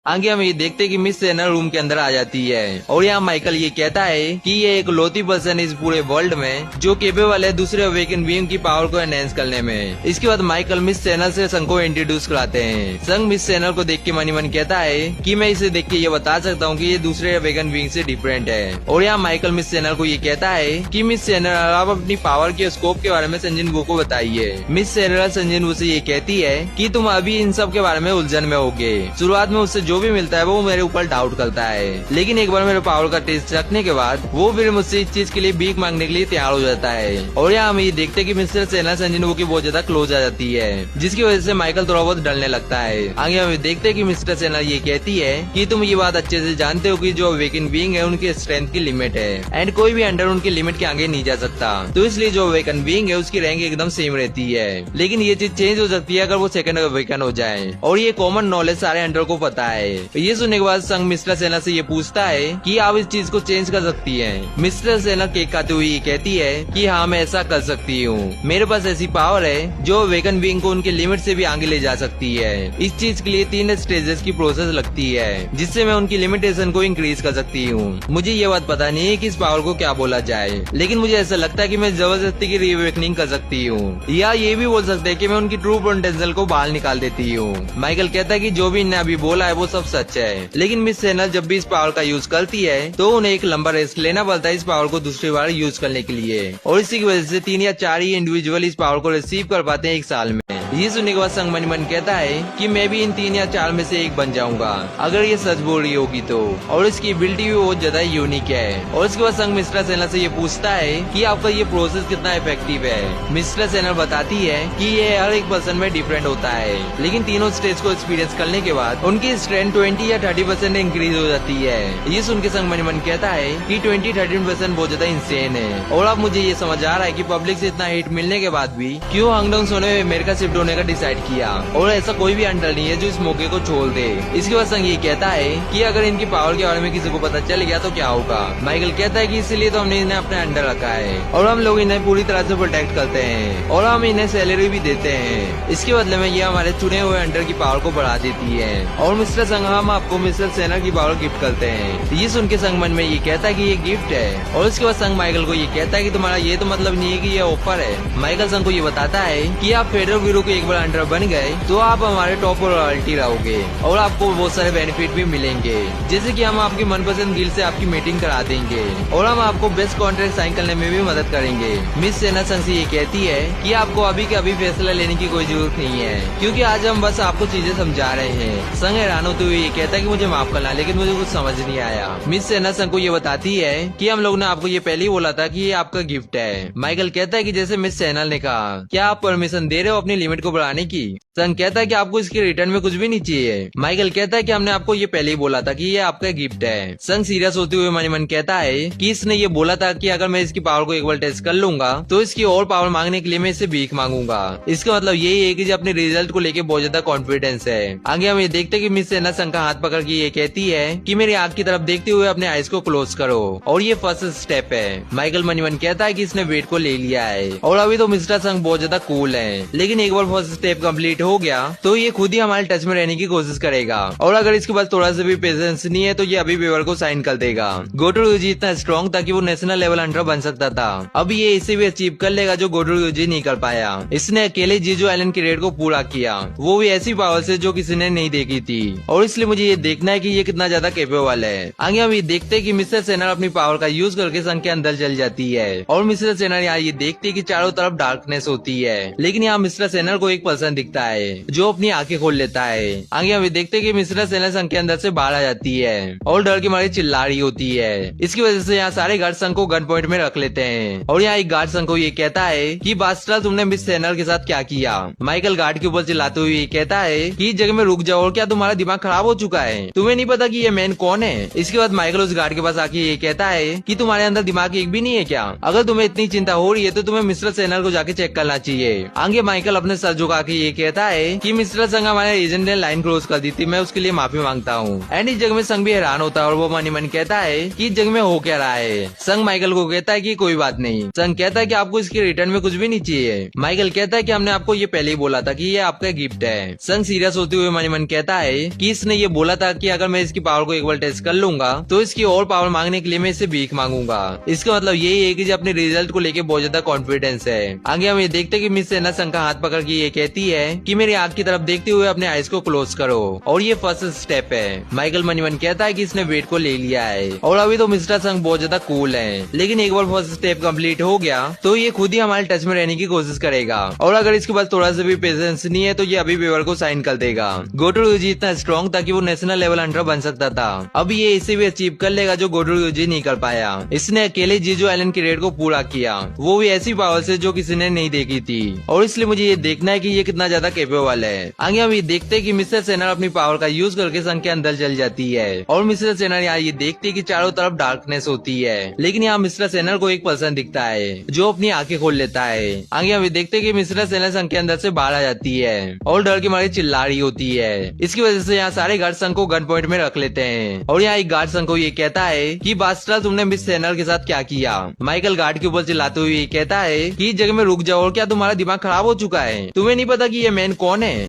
आगे हम ये देखते हैं कि मिस सेनर रूम के अंदर आ जाती है और यहाँ माइकल ये कहता है कि ये एक लौती पर्सन इस पूरे वर्ल्ड में जो केपेबल है दूसरे अवेकन बीइंग की पावर को एनहेंस करने में। इसके बाद माइकल मिस सेनर से संग को इंट्रोड्यूस कराते हैं। संग मिस सेनर को देख के मन ही मन कहता है कि मैं इसे देख के ये बता सकता हूँ कि ये दूसरे अवेकन बीइंग से डिफरेंट है। और यहाँ माइकल मिस सेनर को ये कहता है कि मिस सेनर आप अपनी पावर के स्कोप के बारे में संजन वू को बताइए। मिस सेनर संजन वू से ये कहती है कि तुम अभी इन सब के बारे में उलझन में होगे। शुरुआत में उससे जो भी मिलता है वो मेरे ऊपर डाउट करता है, लेकिन एक बार मेरे पावर का टेस्ट रखने के बाद वो फिर मुझसे इस चीज के लिए भीख मांगने के लिए तैयार हो जाता है। और यहाँ हम ये देखते हैं कि मिस्टर सेनर संजन वू की बहुत ज्यादा क्लोज आ जाती है, जिसकी वजह से माइकल थोड़ा बहुत डरने लगता है। आगे हम देखते हैं कि मिस्टर सेनर ये कहती है कि तुम ये बात अच्छे से जानते हो कि जो अवेकन बीइंग है उनकी स्ट्रेंथ की लिमिट है एंड कोई भी अंडर उनकी लिमिट के आगे नहीं जा सकता, तो इसलिए जो अवेकन बीइंग है उसकी रैंक एकदम सेम रहती है। लेकिन ये चीज चेंज हो सकती है अगर वो सेकंड अवेकन हो जाए, और ये कॉमन नॉलेज सारे अंडर को पता है। ये सुनने के बाद संग मिस्टर सेनर से ये पूछता है कि आप इस चीज को चेंज कर सकती हैं। मिस्टर सेनर केक खाते हुए ये कहती है कि हाँ मैं ऐसा कर सकती हूँ, मेरे पास ऐसी पावर है जो अवेकन बीइंग को उनके लिमिट से भी आगे ले जा सकती है। इस चीज के लिए 3 स्टेजेस की प्रोसेस लगती है जिससे मैं उनकी लिमिटेशन को इंक्रीज कर सकती हूँ। मुझे ये बात पता नहीं है कि इस पावर को क्या बोला जाए, लेकिन मुझे ऐसा लगता है कि मैं जबरदस्ती की रीअवेकनिंग कर सकती हूँ, या ये भी बोल सकते हैं कि मैं उनकी ट्रू पोटेंशियल को बाहर निकाल देती हूँ। माइकल कहता है कि जो भी इन्हें अभी बोला है वो सब सच है, लेकिन मिस सेनर जब भी इस पावर का यूज करती है तो उन्हें एक लंबा रेस्ट लेना पड़ता है इस पावर को दूसरी बार यूज करने के लिए, और इसी की वजह से 3 या 4 ही इंडिविजुअल इस पावर को रिसीव कर पाते हैं एक साल में। ये सुनने के बाद संग मन मन कहता है कि मैं भी इन 3 या 4 में से एक बन जाऊंगा अगर ये सच बोल रही होगी तो, और इसकी एबिलिटी भी बहुत ज्यादा यूनिक है। और इसके बाद संग मिस्टर सेनर से ये पूछता है कि आपका ये प्रोसेस कितना इफेक्टिव है। मिस्टर सेनर बताती है कि ये हर एक पर्सन में डिफरेंट होता है, लेकिन तीनों स्टेज को एक्सपीरियंस करने के बाद उनकी स्ट्रेंथ 20 या 30% इंक्रीज हो जाती है। ये सुन के संग मन मन कहता है कि 20-30% बहुत ज्यादा इंसेन है, और अब मुझे ये समझ आ रहा है कि पब्लिक से इतना हिट मिलने के बाद भी क्यों हांगडोंग सोने में अमेरिका शिफ्ट होने का डिसाइड किया, और ऐसा कोई भी अंडर नहीं है जो इस मौके को छोड़ दे। इसके बाद संग ये कहता है कि अगर इनकी पावर के बारे में किसी को पता चल गया तो क्या होगा। माइकल कहता है कि इसीलिए तो हमने इन्हें अपने अंडर रखा है और हम लोग इन्हें पूरी तरह से प्रोटेक्ट करते हैं और हम इन्हें सैलरी भी देते हैं। इसके बदले में ये हमारे चुने हुए अंडर की पावर को बढ़ा देती है, और मिस्टर संग हम आपको मिस्टर सेनर की पावर गिफ्ट करते हैं। ये सुन के संग मन में ये कहता है कि ये गिफ्ट है, और उसके बाद संग माइकल को ये कहता है कि तुम्हारा ये तो मतलब नहीं है कि ये ऑफर है। माइकल संग को ये बताता है कि आप फेडरल ब्यूरो के एक बार अंडर बन गए तो आप हमारे टॉप रॉयल्टी रहोगे और आपको बहुत सारे बेनिफिट भी मिलेंगे, जैसे कि हम आपकी मनपसंद गिल्ड से आपकी मीटिंग करा देंगे और हम आपको बेस्ट कॉन्ट्रैक्ट साइन करने में भी मदद करेंगे। मिस सेना संग से ये कहती है कि आपको अभी के अभी फैसला लेने की कोई जरूरत नहीं है, क्योंकि आज हम बस आपको चीजें समझा रहे हैं। संग हैरान होते हुए ये कहता है कि मुझे माफ करना, लेकिन मुझे कुछ समझ नहीं आया। मिस सेना संग को ये बताती है कि हम लोग ने आपको ये पहले ही बोला था कि ये आपका गिफ्ट है। माइकल कहता है कि जैसे मिस सेनल ने कहा, क्या आप परमिशन दे रहे हो अपनी लिमिट को बढ़ाने की। संग कहता है कि आपको इसके रिटर्न में कुछ भी नहीं चाहिए। माइकल कहता है कि हमने आपको ये पहले ही बोला था कि ये आपका गिफ्ट है। संग सीरियस होते हुए मन मन कहता है कि इसने ये बोला था कि अगर मैं इसकी पावर को एक बार टेस्ट कर लूंगा तो इसकी और पावर मांगने के लिए मैं इससे भीख मांगूंगा। इसका मतलब यही है कि अपने रिजल्ट को लेके बहुत ज्यादा कॉन्फिडेंस है। आगे हम ये देखते हैं कि मिस सेना संग का हाथ पकड़ के ये कहती है कि मेरी आंख की तरफ देखते हुए अपने आईज को क्लोज करो, और ये फर्स्ट स्टेप है। माइकल मन मन कहता है कि इसने वेट को ले लिया है और अभी तो मिस्टर संग बहुत ज्यादा कूल है, लेकिन एक बार फर्स्ट स्टेप कंप्लीट हो गया तो ये खुद ही हमारे टच में रहने की कोशिश करेगा, और अगर इसके पास थोड़ा सा भी पेशेंस नहीं है तो ये अभी वेवर को साइन कर देगा। गोटो यूजी इतना स्ट्रॉन्ग था कि वो नेशनल लेवल अंडर बन सकता था, अब ये इसे भी अचीव कर लेगा जो गोटो यूजी नहीं कर पाया। इसने अकेले जीजो आइलैंड की रेड को पूरा किया, वो भी ऐसी पावर से जो किसी ने नहीं देखी थी, और इसलिए मुझे ये देखना है कि ये कितना ज्यादा कैपेबल है। आगे हम ये देखते हैं कि मिस्टर सेनर अपनी पावर का यूज करके संघ के अंदर चल जाती है, और मिस्टर सेनर यहाँ ये देखते हैं कि चारों तरफ डार्कनेस होती है, लेकिन यहाँ मिस्टर सेनर को एक पर्सन दिखता है जो अपनी आंखें खोल लेता है। आगे हम ये देखते हैं कि मिस्टर सेनर संघ के अंदर से बाहर आ जाती है और डर के मारे चिल्ला रही होती है। इसकी वजह से यहाँ सारे गार्ड संघ को गन पॉइंट में रख लेते हैं, और यहाँ एक गार्ड संघ को ये कहता है कि बास्टरा तुमने मिस सेनर के साथ क्या किया। माइकल गार्ड के ऊपर चिल्लाते हुए ये कहता है कि इस जगह में रुक जाओ, और क्या तुम्हारा दिमाग खराब हो चुका है, तुम्हें नहीं पता कि ये मैन कौन है। इसके बाद माइकल उस गार्ड के पास आके ये कहता है कि तुम्हारे अंदर दिमाग एक भी नहीं है क्या, अगर तुम्हें इतनी चिंता हो रही है तो तुम्हें मिस्टर सेनर को जाके चेक करना चाहिए। आगे माइकल अपने सर झुका के ये कहता है कि मिस्टर संग हमारे एजेंट ने लाइन क्रॉस कर दी थी, मैं उसके लिए माफी मांगता हूँ। एंड इस जगह में संग भी हैरान होता है और वो मनी मन कहता है कि इस जगह में हो क्या रहा है। संग माइकल को कहता है कि कोई बात नहीं। संग कहता है कि आपको इसके रिटर्न में कुछ भी नहीं चाहिए। माइकल कहता है कि हमने आपको ये पहले ही बोला था कि ये आपका गिफ्ट है। संग सीरियस होते हुए मनी मन कहता है कि इसने ये बोला था कि अगर मैं इसकी पावर को एक बार टेस्ट कर लूंगा तो इसकी और पावर मांगने के लिए मैं इससे भीख मांगूंगा। इसका मतलब यही है कि अपने रिजल्ट को लेके बहुत ज्यादा कॉन्फिडेंस है। आगे हम ये देखते कि मिस सेना संग का हाथ पकड़ के ये कहती है कि मेरी आंख की तरफ देखते हुए अपने आईज को क्लोज करो, और ये फर्स्ट स्टेप है। माइकल मनी मन कहता है कि इसने वेट को ले लिया है और अभी तो मिस्टर संग बहुत ज्यादा कूल है, लेकिन एक बार फर्स्ट स्टेप कंप्लीट हो गया तो ये खुद ही हमारे टच में रहने की कोशिश करेगा, और अगर इसके पास थोड़ा सा भी पेशेंस नहीं है तो ये अभी पेपर को साइन कर देगा। गोटो यूजी इतना स्ट्रॉन्ग था कि वो नेशनल लेवल हंटर बन सकता था। अब ये इसे भी अचीव कर लेगा जो गोटो यूजी नहीं कर पाया। इसने अकेले जीजो आइलैंड की रेड को पूरा किया, वो भी ऐसी पावर से जो किसी ने नहीं देखी थी, और इसलिए मुझे ये देखना है कि ये कितना ज्यादा कैपेबल है। आगे हम ये देखते हैं कि मिस्टर सेनर अपनी पावर का यूज करके संग के अंदर चल जाती है, और मिस्टर सेनर यहाँ ये देखती है कि चारों तरफ डार्कनेस होती है, लेकिन यहाँ मिस्टर सेनर को एक पर्सन दिखता है जो अपनी आंखें खोल लेता है। आगे हम ये देखते हैं कि मिस्टर सेनर संग के अंदर से बाहर आ जाती है और डर के मारे चिल्ला रही होती है। इसकी वजह से यहाँ सारे गार्ड संग को गन पॉइंट में रख लेते हैं, और यहाँ एक गार्ड संग को ये कहता है कि बास्टर्ड तुमने मिस सेनर के साथ क्या किया। माइकल गार्ड के ऊपर चिल्लाते हुए ये कहता है कि इस जगह में रुक जाओ, और क्या तुम्हारा दिमाग खराब हो चुका है? तुम्हें नहीं पता कि ये मैन कौन है?